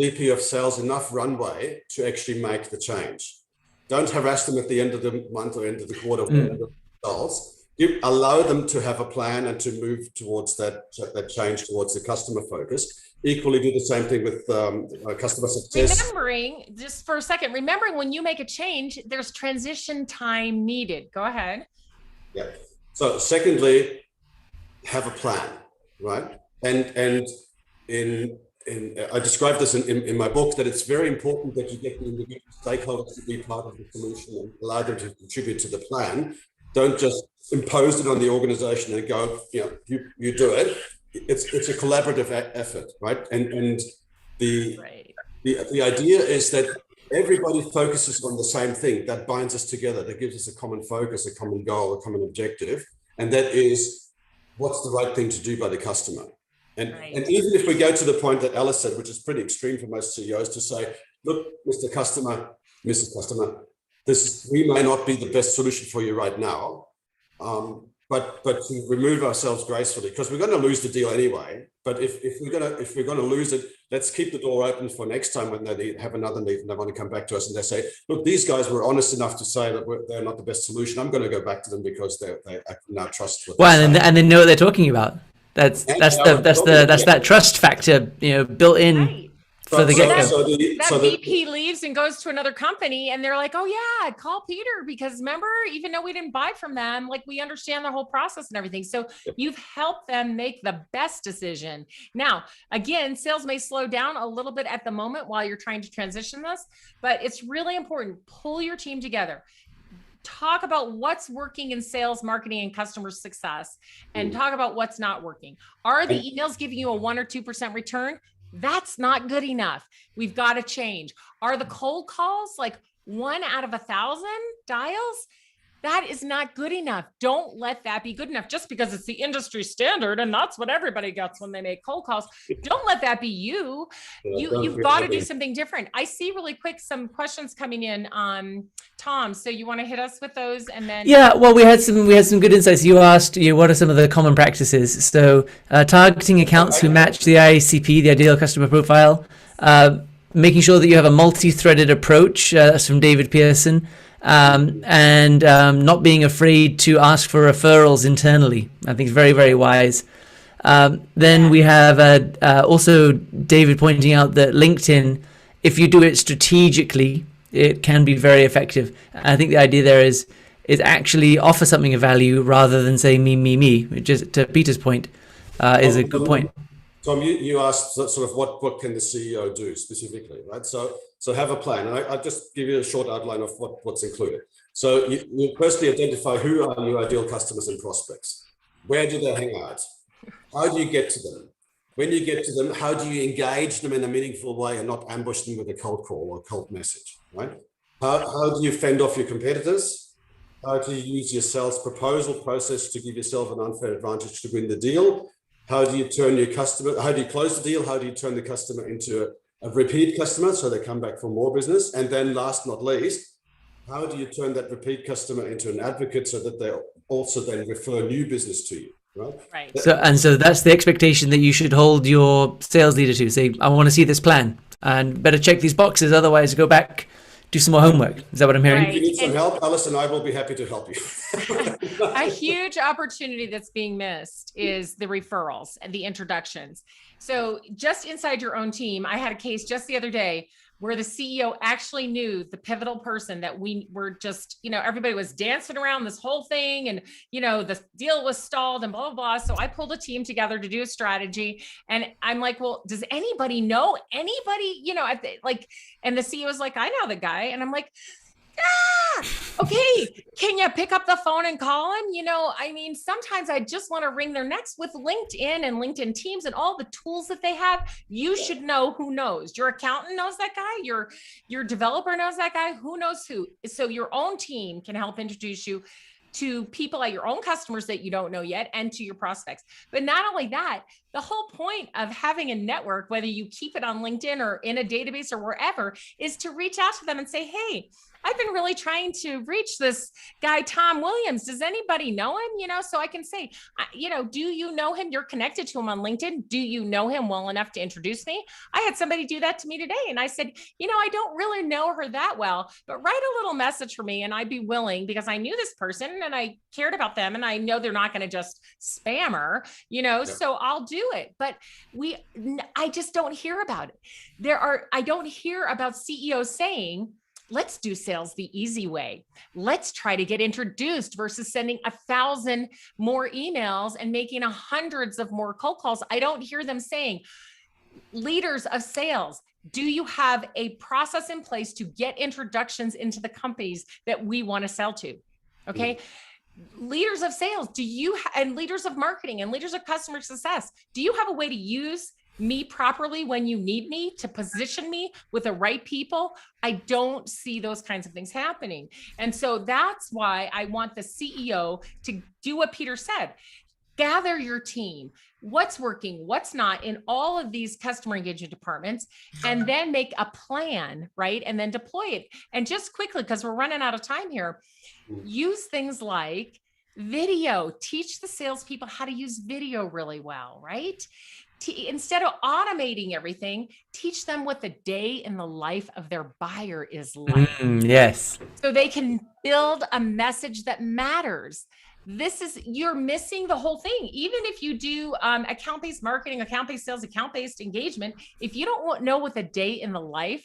Speaker 3: VP of sales enough runway to actually make the change. Don't harass them at the end of the month or end of the quarter or results. You allow them to have a plan and to move towards that change towards the customer focus. Equally do the same thing with customer success.
Speaker 2: Remembering, just for a second, when you make a change, there's transition time needed. Go ahead.
Speaker 3: Yeah. So secondly, have a plan, right? And I described this in my book, that it's very important that you get the individual stakeholders to be part of the solution and allow them to contribute to the plan. Don't just impose it on the organization and go, you do it. It's a collaborative effort, right? And the idea is that everybody focuses on the same thing that binds us together, that gives us a common focus, a common goal, a common objective, and that is what's the right thing to do by the customer. And even if we go to the point that Alice said, which is pretty extreme for most CEOs, to say, look, Mr. Customer, Mrs. Customer, we may not be the best solution for you right now, but to remove ourselves gracefully, because we're going to lose the deal anyway. But if we're going to lose it, let's keep the door open for next time when they have another need and they want to come back to us and they say, look, these guys were honest enough to say that they're not the best solution. I'm going to go back to them because they now trust what
Speaker 1: and they know what they're talking about. That's that trust factor, built in. For the
Speaker 2: that VP leaves and goes to another company, and they're like, oh yeah, call Peter, because remember, even though we didn't buy from them, like, we understand the whole process and everything. So you've helped them make the best decision. Now, again, sales may slow down a little bit at the moment while you're trying to transition this, but it's really important. Pull your team together. talk about what's working in sales, marketing, and customer success, and talk about what's not working. Are the emails giving you a 1 or 2% return? That's not good enough. We've got to change. Are the cold calls like 1 out of 1,000 dials? That is not good enough. Don't let that be good enough just because it's the industry standard and that's what everybody gets when they make cold calls. Don't let that be you. You've got to do something different. I see really quick some questions coming in. Tom, so you want to hit us with those and then
Speaker 1: Yeah, well, we had some good insights. You asked, what are some of the common practices? So targeting accounts who match the ICP, the ideal customer profile, making sure that you have a multi-threaded approach. That's from David Pearson. And not being afraid to ask for referrals internally. I think it's very, very wise. Then we have also David pointing out that LinkedIn, if you do it strategically, it can be very effective. I think the idea there is actually offer something of value rather than say me, which is, to Peter's point, is a good point.
Speaker 3: Tom, you asked sort of what can the CEO do specifically, right? So have a plan, and I'll just give you a short outline of what's included. So you firstly identify who are your ideal customers and prospects. Where do they hang out? How do you get to them? When you get to them, how do you engage them in a meaningful way and not ambush them with a cold call or cold message, right? How do you fend off your competitors? How do you use your sales proposal process to give yourself an unfair advantage to win the deal? How do you turn your customer? How do you close the deal? How do you turn the customer into a repeat customer so they come back for more business? And then last not least, how do you turn that repeat customer into an advocate so that they also then refer new business to you?
Speaker 2: Right.
Speaker 1: So that's the expectation that you should hold your sales leader to. Say, I want to see this plan and better check these boxes. Otherwise, go back, do some more homework. Is that what I'm hearing?
Speaker 2: Right.
Speaker 3: If you need some help, Alice and I will be happy to help you.
Speaker 2: A huge opportunity that's being missed is the referrals and the introductions. So just inside your own team, I had a case just the other day where the CEO actually knew the pivotal person that we were just, everybody was dancing around this whole thing and, the deal was stalled and blah, blah, blah. So I pulled a team together to do a strategy. And I'm like, well, does anybody know anybody, and the CEO was like, I know the guy. And I'm like, okay, can you pick up the phone and call him? Sometimes I just want to wring their necks. With LinkedIn and LinkedIn Teams and all the tools that they have. You should know who knows. Your accountant knows that guy. Your developer knows that guy. Who knows who? So your own team can help introduce you to people at your own customers that you don't know yet and to your prospects. But not only that, the whole point of having a network, whether you keep it on LinkedIn or in a database or wherever, is to reach out to them and say, hey, I've been really trying to reach this guy, Tom Williams. Does anybody know him? So I can say, do you know him? You're connected to him on LinkedIn. Do you know him well enough to introduce me? I had somebody do that to me today. And I said, I don't really know her that well, but write a little message for me. And I'd be willing, because I knew this person and I cared about them. And I know they're not going to just spam her, so I'll do it. But I just don't hear about it. I don't hear about CEOs saying, let's do sales the easy way. Let's try to get introduced versus sending 1,000 more emails and making hundreds of more cold calls. I don't hear them saying, leaders of sales, do you have a process in place to get introductions into the companies that we want to sell to? Okay. Leaders of sales, and leaders of marketing and leaders of customer success, do you have a way to use me properly when you need me, to position me with the right people? I don't see those kinds of things happening. And so that's why I want the CEO to do what Peter said. Gather your team. What's working, what's not in all of these customer engagement departments, and then make a plan, right? And then deploy it. And just quickly, because we're running out of time here, use things like video. Teach the salespeople how to use video really well, right? Instead of automating everything, teach them what the day in the life of their buyer is like.
Speaker 1: Yes.
Speaker 2: So they can build a message that matters. You're missing the whole thing. Even if you do account-based marketing, account-based sales, account-based engagement, if you don't know what the day in the life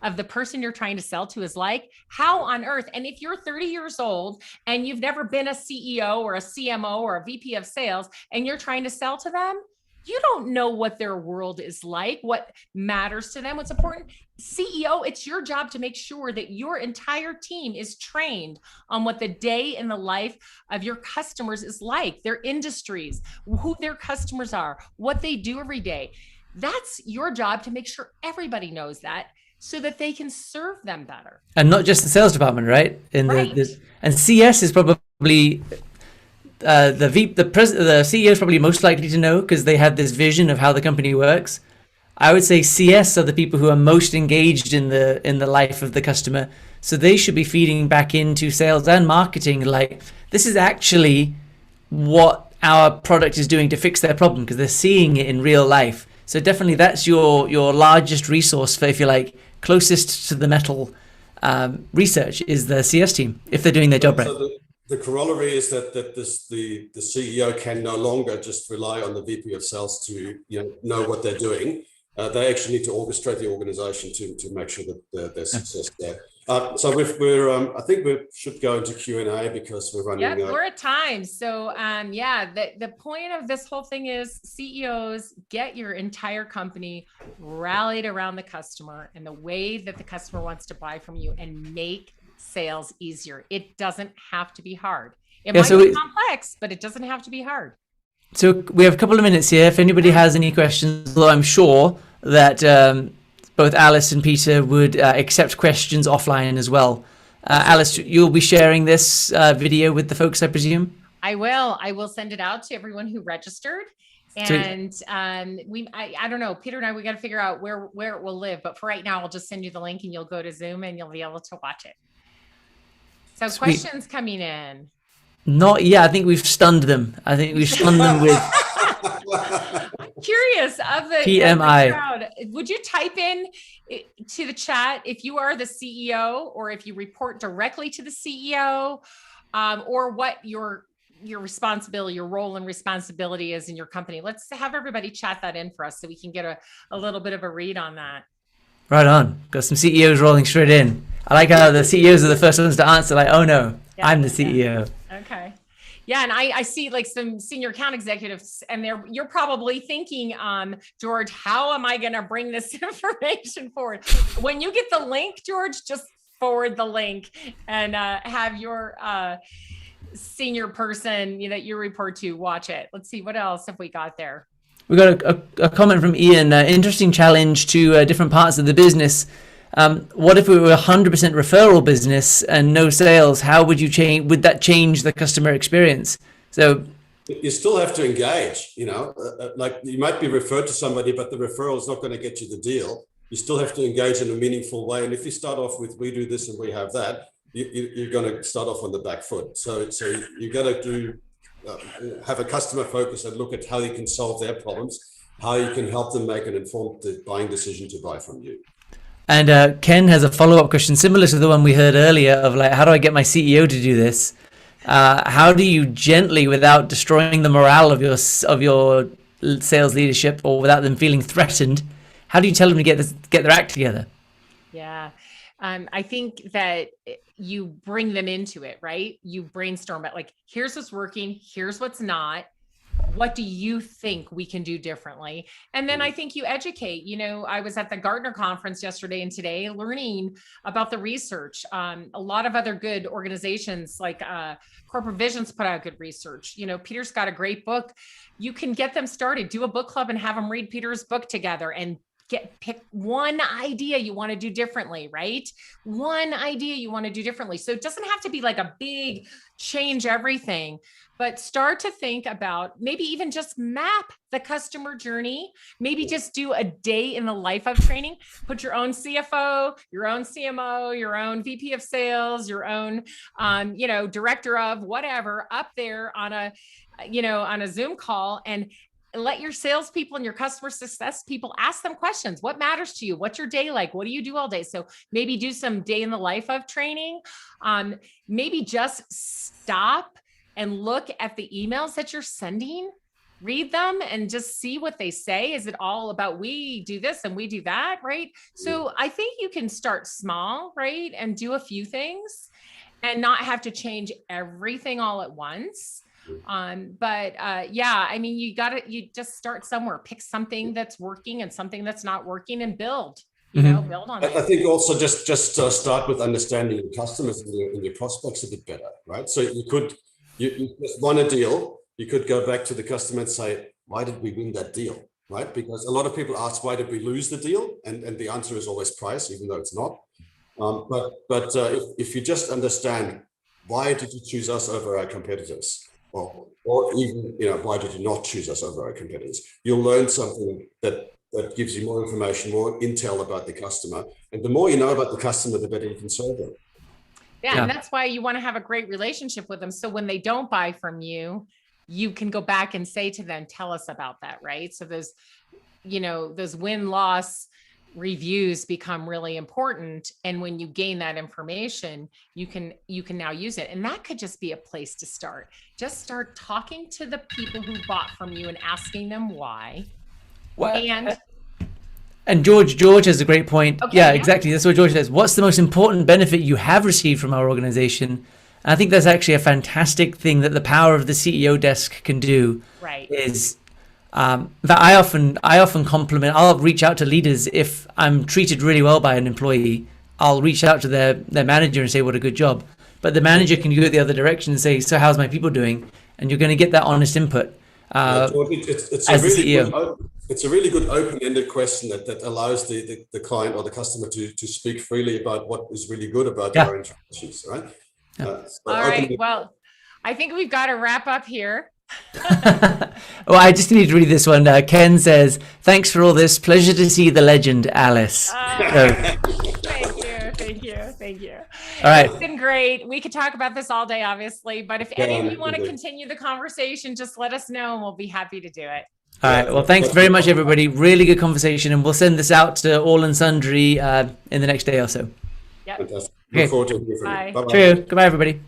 Speaker 2: of the person you're trying to sell to is like, how on earth? And if you're 30 years old and you've never been a CEO or a CMO or a VP of sales and you're trying to sell to them, You don't know what their world is like, what matters to them, what's important. CEO, it's your job to make sure that your entire team is trained on what the day in the life of your customers is like, their industries, who their customers are, what they do every day. That's your job to make sure everybody knows that so that they can serve them better.
Speaker 1: And not just the sales department, right? And CS is probably the CEO is probably most likely to know because they have this vision of how the company works. I would say CS are the people who are most engaged in the life of the customer. So they should be feeding back into sales and marketing like, this is actually what our product is doing to fix their problem, because they're seeing it in real life. So definitely that's your largest resource for, if you like, closest to the metal research is the CS team, if they're doing their job right.
Speaker 3: So the corollary is that the CEO can no longer just rely on the VP of sales to know what they're doing. They actually need to orchestrate the organization to make sure that there's success there. So I think we should go into Q&A because we're running.
Speaker 2: Yeah, we're at time. So the point of this whole thing is CEOs, get your entire company rallied around the customer and the way that the customer wants to buy from you, and make sales easier. It doesn't have to be hard. It might be complex, but it doesn't have to be hard.
Speaker 1: So we have a couple of minutes here. If anybody has any questions, although I'm sure that both Alice and Peter would accept questions offline as well. Alice, you'll be sharing this video with the folks, I presume?
Speaker 2: I will send it out to everyone who registered. And I don't know, Peter and I, we got to figure out where it will live. But for right now, I'll just send you the link and you'll go to Zoom and you'll be able to watch it. So
Speaker 1: Sweet.
Speaker 2: Questions coming in.
Speaker 1: Not yet. I think we've stunned them. With
Speaker 2: Curious of the
Speaker 1: PMI.
Speaker 2: crowd. Would you type in to the chat if you are the CEO, or if you report directly to the CEO, or what your responsibility, your role and responsibility is in your company? Let's have everybody chat that in for us so we can get a little bit of a read on that.
Speaker 1: Right on. Got some CEOs rolling straight in. I like how the CEOs are the first ones to answer, like, oh no, I'm the CEO.
Speaker 2: Okay. Yeah, and I see like some senior account executives, and you're probably thinking, George, how am I going to bring this information forward? When you get the link, George, just forward the link and have your senior person that you report to watch it. Let's see, what else have we got there?
Speaker 1: We got a comment from Ian. Interesting challenge to different parts of the business. What if we were 100% referral business and no sales? How would you change? Would that change the customer experience? So
Speaker 3: you still have to engage. Like you might be referred to somebody, but the referral is not going to get you the deal. You still have to engage in a meaningful way. And if you start off with we do this and we have that, you're going to start off on the back foot. So you got to have a customer focus and look at how you can solve their problems, how you can help them make an informed buying decision to buy from you.
Speaker 1: And Ken has a follow-up question similar to the one we heard earlier of like, how do I get my CEO to do this? How do you gently, without destroying the morale of your sales leadership or without them feeling threatened, how do you tell them to get their act together?
Speaker 2: Yeah. I think that you bring them into it, right? You brainstorm it like, here's what's working, here's what's not. What do you think we can do differently? And then I think you educate. I was at the Gartner conference yesterday and today learning about the research. A lot of other good organizations like Corporate Visions put out good research. Peter's got a great book. You can get them started, do a book club and have them read Peter's book together and pick one idea you want to do differently, right? One idea you want to do differently. So it doesn't have to be like a big change everything, but start to think about maybe even just map the customer journey. Maybe just do a day in the life of training. Put your own CFO, your own CMO, your own VP of sales, your own, director of whatever up there on a Zoom call, and let your salespeople and your customer success people ask them questions. What matters to you? What's your day like? What do you do all day? So maybe do some day in the life of training. Maybe just stop and look at the emails that you're sending, read them and just see what they say. Is it all about we do this and we do that, right? So I think you can start small, right? And do a few things and not have to change everything all at once. Yeah, I mean, you just start somewhere, pick something that's working and something that's not working and build, build on
Speaker 3: I
Speaker 2: it.
Speaker 3: think also just start with understanding your customers and your prospects a bit better, right? So you just won a deal, you could go back to the customer and say, why did we win that deal, right? Because a lot of people ask, why did we lose the deal? And the answer is always price, even though it's not. If you just understand, why did you choose us over our competitors? Or even, why did you not choose us over our competitors? You'll learn something that gives you more information, more intel about the customer. And the more you know about the customer, the better you can serve them.
Speaker 2: Yeah, and that's why you want to have a great relationship with them. So when they don't buy from you, you can go back and say to them, tell us about that, right? So those win-loss reviews become really important. And when you gain that information, you can now use it. And that could just be a place to start. Just start talking to the people who bought from you and asking them why.
Speaker 1: And George has a great point.
Speaker 2: Okay,
Speaker 1: yeah, exactly. That's what George says. What's the most important benefit you have received from our organization? And I think that's actually a fantastic thing that the power of the CEO desk can do.
Speaker 2: Right.
Speaker 1: Is that I often compliment. I'll reach out to leaders if I'm treated really well by an employee. I'll reach out to their manager and say, what a good job. But the manager can go the other direction and say, so how's my people doing? And you're going to get that honest input.
Speaker 3: It's a really good open-ended question that allows the client or the customer to speak freely about what is really good about their own strategies, right?
Speaker 2: All right. Well, I think we've got to wrap up here.
Speaker 1: Well, I just need to read this one. Ken says, thanks for all this. Pleasure to see the legend, Alice.
Speaker 2: Thank you.
Speaker 1: All right.
Speaker 2: It's been great. We could talk about this all day, obviously, but if any of you want to continue the conversation, just let us know and we'll be happy to do it.
Speaker 1: All right. Well, thanks very much, everybody. Really good conversation. And we'll send this out to all and sundry in the next day or so.
Speaker 2: Yep.
Speaker 3: Fantastic. Look forward to hearing from you.
Speaker 2: Bye.
Speaker 1: True. Goodbye, everybody.